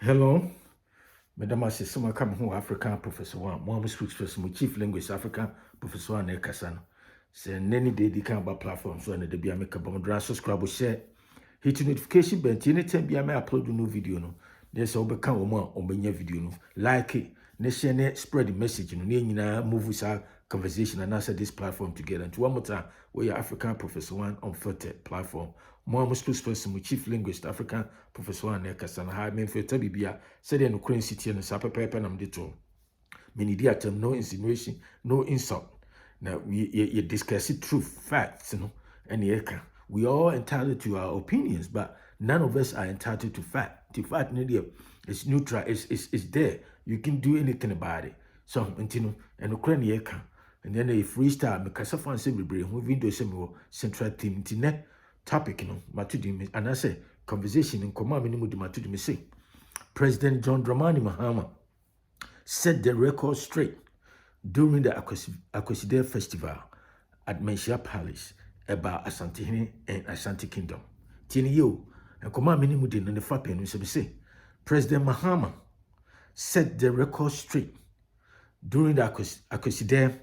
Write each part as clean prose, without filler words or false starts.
Hello, Madam Assistant come home African Professor One, Mom speaks for some chief linguist African Professor One Kasano. Say any day they can about platform so and the be make a bomb subscribe share. Hit notification bell anytime be I may upload no video no. There's all become more on my video no. Like it, nation spread the message no. Near move with our conversation and answer this platform together. And one more time, we are African Professor One on Forte platform. More spokesperson with chief linguist African Professor One Kasana. I mean for Tabibia said in Ukraine city and Sapa Pepper and Dito. Many dear term, no insinuation, no insult. Now we discuss it truth, facts, you know, and we all entitled to our opinions, but none of us are entitled to fact. To fact, it's neutral, it's there. You can do anything about it. So, and Ukraine, and then a freestyle, because of fancy we moving to some central theme, topic, you know, Matudi, and I say, conversation in command, Matudi, say, President John Dramani Mahama set the record straight during the Akwasidae Festival at Manhyia Palace about Asantehene and Asante Kingdom. Tini yo, and command minimum in the fapping, we say, President Mahama set the record straight during the Akwasidae,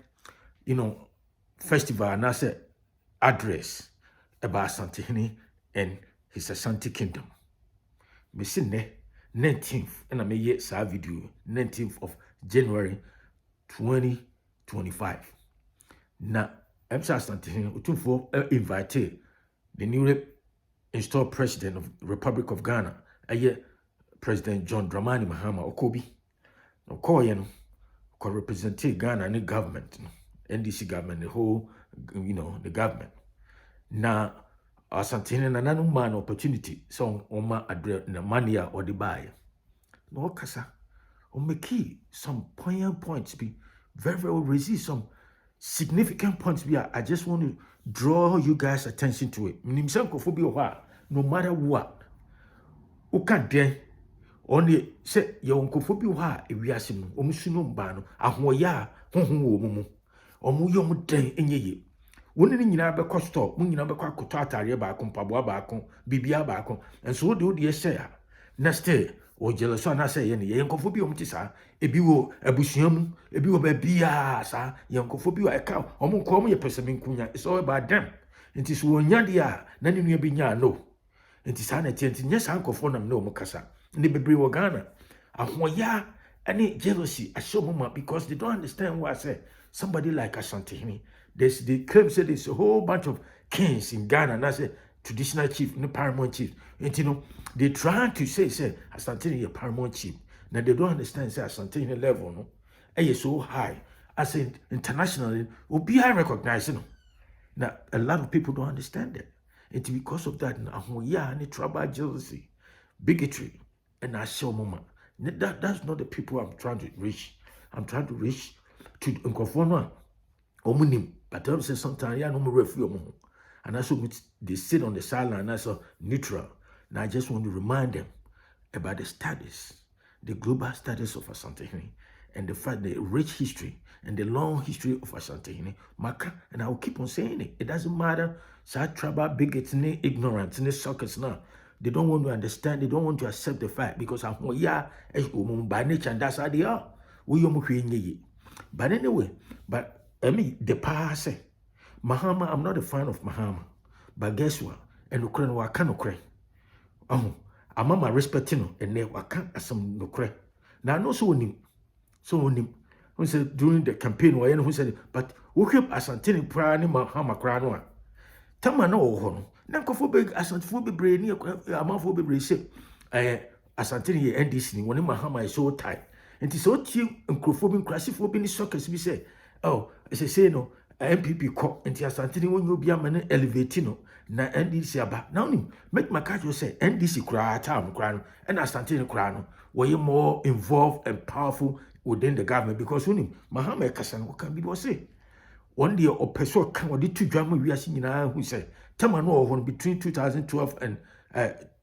festival, and I said address about Asantehene and his Asante Kingdom. Me see ne 19th, and I may yet say video 19th of January 2025. Now, Asantehene Otumfuo invited the newly installed president of the Republic of Ghana, President John Dramani Mahama Okobi. Okoye no represent Ghana and the government, NDC government, the whole, the government. Now, Asantehene na nanu man opportunity so oma adre na mania or the buy. No kasa. On make some poignant points be very, very resist some significant points be. I just want to draw you guys' attention to it. No matter what. Uka den only say your uncophobia if we are sim omusuno bano ahoya honhu omumu. Omu yom den enye. When you never cost stop, when you never quite cotataria back on Pabua back on Bibia back on, and so do the say. Next day, or jealous on I say any yankophobia mtisa, a biwo, a bushium, a biwo bebia, sir, yankophobia a cow, or more call me a person in Cunya, it's all about them. It is one yandia, none in your binya, no. It is an attention, yes, uncle for them, no mocassa, Nibri Ghana. And ya, any jealousy, I show mama because they don't understand what I say. Somebody like Asantehene. They claim say there's a whole bunch of kings in Ghana, and that's a traditional chief, no paramount chief. And they trying to say Asantehene a paramount chief. Now they don't understand say Asantehene level, no, and so high. As in internationally, will be high recognized, no. Now a lot of people don't understand that. And because of that, any tribal jealousy, bigotry, and I show mama. That's not the people I'm trying to reach. I'm trying to reach to Nkofono. Omunim, but I say sometimes no more refuge. And I so they sit on the sideline and I saw neutral. Now I just want to remind them about the status, the global status of Asantehene, and the fact the rich history and the long history of Asantehene. Maka, and I will keep on saying it. It doesn't matter. Sad tribal bigots, ignorance, suckers now. They don't want to understand, they don't want to accept the fact because by nature and that's how they are. But anyway, the power say, Mahama, I'm not a fan of Mahama. But guess what? And Ukraine wa can Ukraine. I'm a respectino and ne wa can some Ukraine. Now no so him. Who said during the campaign who said, but who keep Asantehene prani Mahama Kranoa. Tama no ho. Nankofo Asantefo bebre ni amafo bebre say Asantehene NDC ni woni Mahama is so tight. And it's so cheap and crofobin crassifo bin sockers be say, oh, as I say no, MPP cop and Asantehene when you be a man elevating na NDC aba. Now make my catch say NDC cry town crown and Asantehene crown were you more involved and powerful within the government because when Mahama Kasan what can be say. One day or person can what the two drama we are seeing now who say Tamano between 2012 and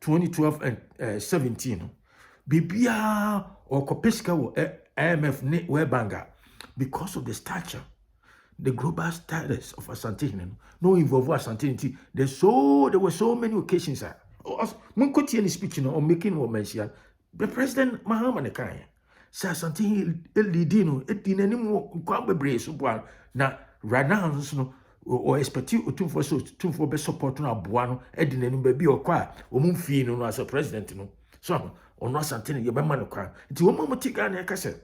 2012 and 17. Bibia or Kopeska or IMF World Bank because of the stature, the global status of Asantehene. No involve Asantehene. There were so many occasions. Munkoti any speech or making or mention The President Mahama ne kan say Asantehene leadi no edi nanim kwa bebre so boa na right now no or expect Otumfuo so Otumfuo be support no aboa no edi nanim ba bi okwa omumfie no as a president no so ono Asantehene ye be ma no kwa nti wo mo tika na ka say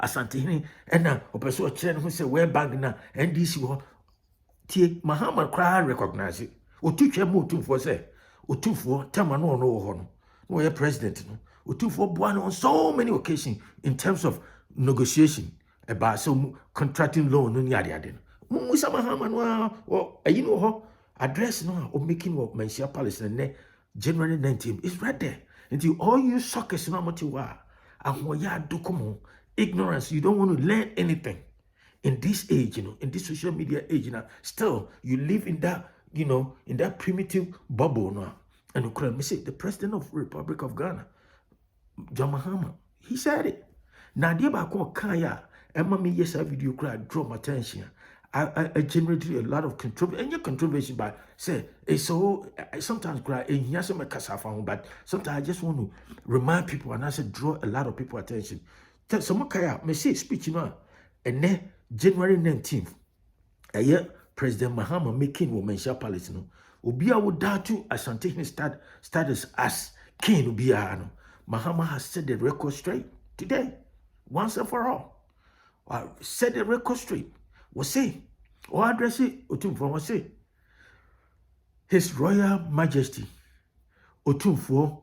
Asantehene ena opeso kire no ho say World Bank na NDC ho tie Mahama kra recognize otutwa mo Otumfuo say Otumfuo tema no no ho no no ye president no Otumfuo boa no on so many occasions in terms of negotiation about some contracting loan no ni ade no musa Mahama no ayi no ho address no of making of Manhyia Palace na January 19th is right there until all you suckers no moti wa ahoya dokomo ignorance you don't want to learn anything in this age, in this social media age now, still you live in that, in that primitive bubble now. And me say the president of Republic of Ghana, John Mahama, he said it. Now the about kaya, Emma me yes a video crowd draw my attention. I generated a lot of controversy, and your controversy, but say it's so I sometimes cry and he has some casafa, but sometimes I just want to remind people and I say draw a lot of people attention. Tell some kaya me say speech and then January 19th, President Mahama making Manhyia Palace no. Obia would datu Asantehene status as king Obia no. Mahama has set the record straight today, once and for all. Set the record straight. Was say, or address it, Otumfuo was say, His Royal Majesty Otumfuo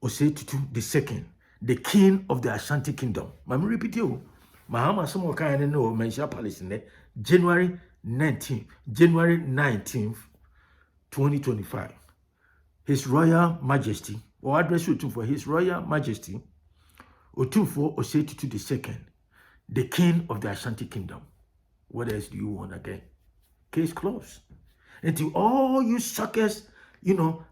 Osei Tutu II, the King of the Ashanti Kingdom. Mama repeat you. Mahama some kind of know Manhyia Palace in January 19th, 2025. His Royal Majesty, or address you for His Royal Majesty Otumfuo Osei Tutu II, the King of the Ashanti Kingdom. What else do you want again? Case closed. And to all you suckers,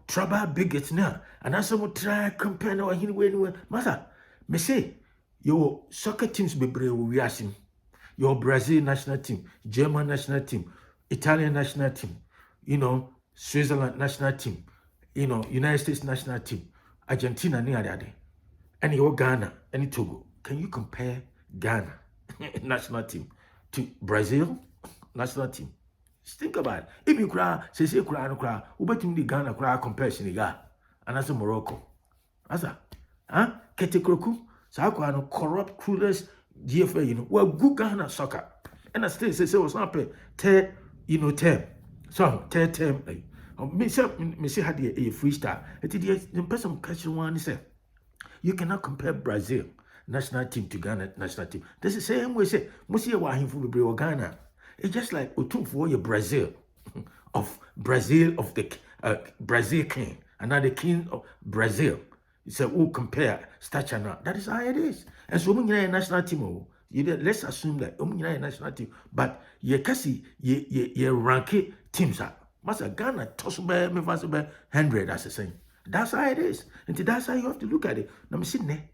tribal bigots now, and I will try compare no anyway. Master, me say, your soccer teams be brave we asking. Your Brazil national team, German national team, Italian national team, Switzerland national team, United States national team, Argentina ni ade. And your Ghana, and Togo. Can you compare Ghana national team to Brazil national team? Just think about it. If you cry, say cry no cry, ubetim di Ghana cry compare Senegal and that's Morocco. Asa, Kete Kroku, no corrupt clueless GFA, well good Ghana soccer. And I still say was not play term. So term. Me say had a freestyle. It is the person catching one say you cannot compare Brazil national team to Ghana national team. This is the same way say Musia Wahim for Ghana. It's just like Otumfuo Brazil of the Brazil king, another king of Brazil. He said, "Oh, compare stature now." That is how it is. And so, national team. Let's assume that national team, but ye rank teams up. Master Ghana toss by me 100 as a saying. That's how it is, and that's how you have to look at it. Now, me sitting there,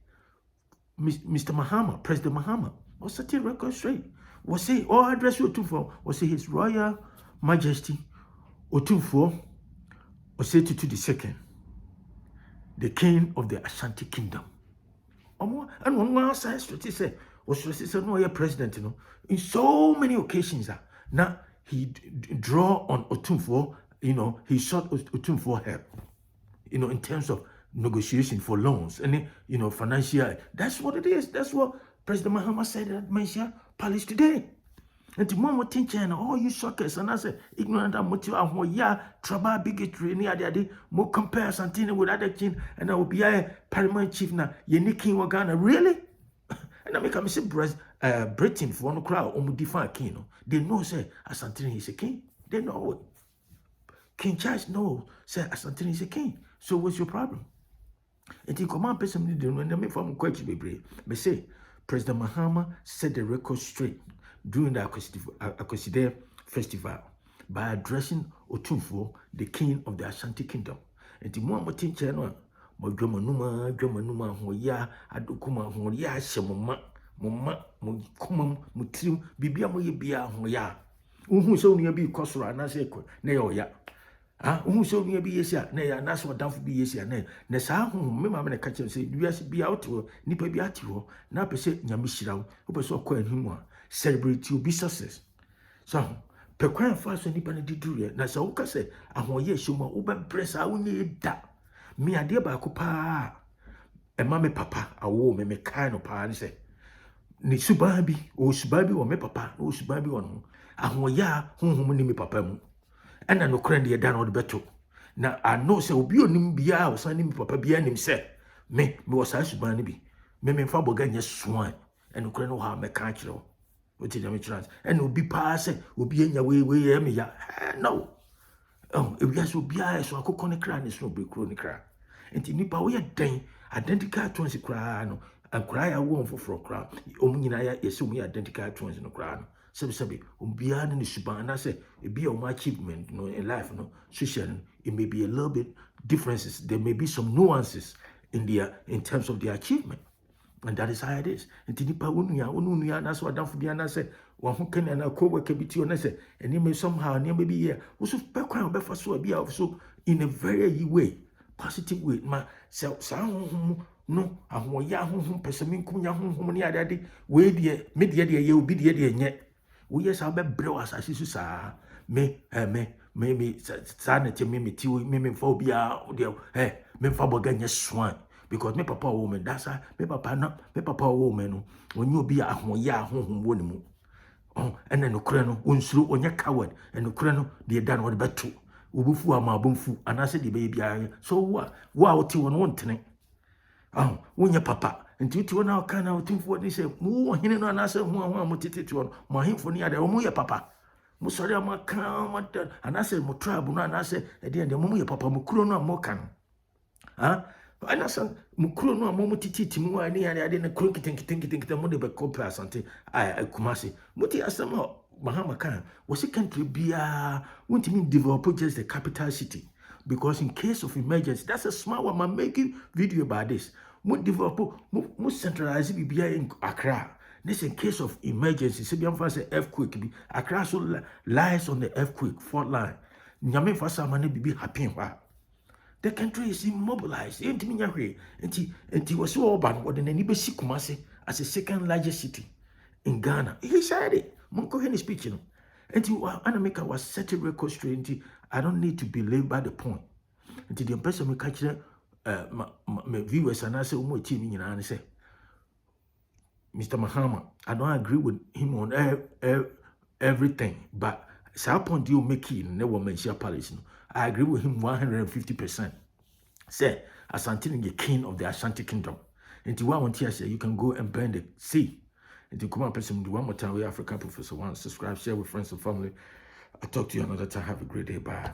Mr. Mahama, President Mahama, was setting record straight. Was say, all address you Otumfuo, was say His Royal Majesty Otumfuo Osei Tutu II, the King of the Ashanti Kingdom. And one side say, no, you're president, in so many occasions. Now he draw on Otumfuo, he sought Otumfuo help, in terms of negotiation for loans and financial. That's what it is. That's what President Mahama said at Manhyia Palace today. And the moment teaching all you suckers and I say ignorant and motive trouble bigotry any other more compare Asantehene with other king and I will be a paramount chief now ye king of Ghana really. And I make a say Britain for one crowd define king. They know say Asantehene is a king. They know King Charles knows say Asantehene is a king. So what's your problem? And the command person when me from question be me say President Mahama set the record straight during the Akwasidae festival by addressing Otumfuo, the king of the Ashanti Kingdom. And the more teacher no dwamanuma hoya adokuma hoya hyemoma moma mutrim bibia moye bia hoya uhu so ne bi kosoro anase na ye oya So me be yes ya na na so damfo bi yes ya na saa honhom me ma me ka kire say wiase bia wote nipa bi ate ho na pese nyame hyira wo pese okọ anhim a celebrate your success so pe kwan fa so nipa na diduru na sa wo ka say ahoye hyoma wo be press a wo nye da me ade ba ko pa e ma me papa awo me kan no pa ni say ni suban bi o suban bi wo me papa o suban bi wo no ahoye a honhom ni me papa mu ena no kran de da no de beto na ano se obi onim bia o san ni papa bia nim se me wo sa suban ni bi me fa boga nye soan eno kran no ha me kan kire o ti dem trans ena obi pa se obi enya we e me ya no e bia so bia so akokọ ne kra ne so be kro ne kra enti nipa wo ye den identical twins kra no akra ya wo foforo kra omu nyina ya yesi omu identical twins no kra no sebi bia ne suban na say e bia o achievement no in life no social it may be a little bit differences, there may be some nuances in terms of their achievement, and that is how it is. Enti nipa wonu na so adamfo bia na say wa ho kan na ko work bi ti o na say eni me somehow ne be here wo so pe kwan be fa so bia so in a very way positive way ma sa no ahoya honhom pesemi nkunya honhom ne ade we de me de ye obi de nye wo yes how be brew asase so sa me sa na te me ti me fa obi a de me fa boga nye swan because me papa wo me dasa me papa wo me no onye obi a ahoya honhom wo ne mu ene no kure no onsuro onye coward ene kure no de da no de beto obufu amabomfu anase de be bia so wo a oti won wontene wonye papa nti uti wona aka na Otumfuo ni se mu hene no anase hu mo tititi won mo ahemfo ni ade mo ye papa mo sori amaka mata anase mo tribe no anase de mo ye papa mo kuro no mo kan anase mo kuro no mo tititi mu ani ade na kuro kitenkitin mo de be kope Asante Kumasi mo ti asem Mahama kan was a country bia want me develop just the capital city because in case of emergency that's a smart one. I'm making video about this. Mo develop mo centralize bia in Accra. This in case of emergency. Say be am say earthquake bi Accra so lies on the earthquake fault line. Nyame fa samane bibi happy hwa. The country is immobilized. Enti minya hwe. Enti was so urban what den ani be si Kumasi as a second largest city in Ghana. He said it. Monko his speech, and Anamika was set a record straight. I don't need to belabor the point. Until the person me catch my viewers and I say, "Umo team in and say, Mr. Mahama, I don't agree with him on everything, but some point you make it never Manhyia Palace. I agree with him 150%. Say, Asantehene the king of the Ashanti kingdom. And to one say you can go and burn the sea. And to come up and do one more time, we African Professor One. Subscribe, share with friends and family. I'll talk to you another time. Have a great day. Bye.